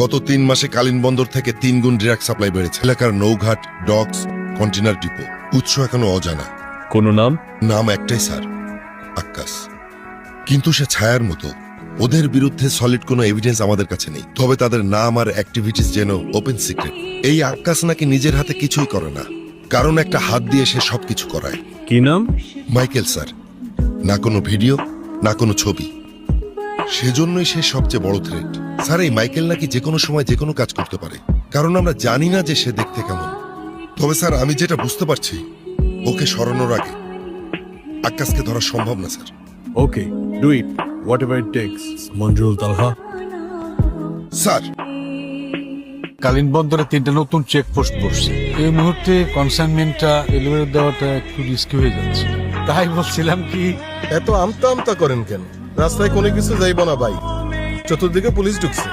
গত 3 মাসে কালিন বন্দর থেকে 3 গুণ ড্রাগ সাপ্লাই বেড়েছে। এলাকার নৌঘাট, ডকস, কন্টেনার ডিপো। উৎস এখনো অজানা। কোনো নাম? নাম একটাই স্যার, আক্কাস। কিন্তু সে ছায়ার মতো। ওদের বিরুদ্ধে সলিড কোনো এভিডেন্স আমাদের কাছে নেই, তবে তাদের নাম আর অ্যাক্টিভিটিস যেন ওপেন সিক্রেট। এই আক্কাস নাকি নিজের হাতে কিছুই করে না, কারণ একটা হাত দিয়ে সে সবকিছু করায়। কি নাম? Michael sir. না কোনো ভিডিও, না কোনো ছবি। সেজন্যই সে সবচেয়ে বড় থ্রেট। স্যার, এই মাইকেল নাকি যে কোনো সময় যে কোনো কাজ করতে পারে, কারণ আমরা জানি না যে সে দেখতে কেমন। তবে স্যার, আমি যেটা বুঝতে পারছি, ওকে সরানোর আগে আক্কাসকে ধরা সম্ভব না sir. Okay, do it, what ever it tax. Manjurul Talha. Sir, কালিন বন্দরে 3টা নতুন চেকপোস্ট বসছে। এই মুহূর্তে কনসাইনমেন্টটা ডেলিভারি দেওয়াটা একটু রিস্কি হয়ে যাচ্ছে। তাই বলছিলাম কি, এত আমতা আমতা করেন কেন? রাস্তায় কোনো কিছু যাইব না ভাই, চতুর্দিকে পুলিশ ঢুকছে।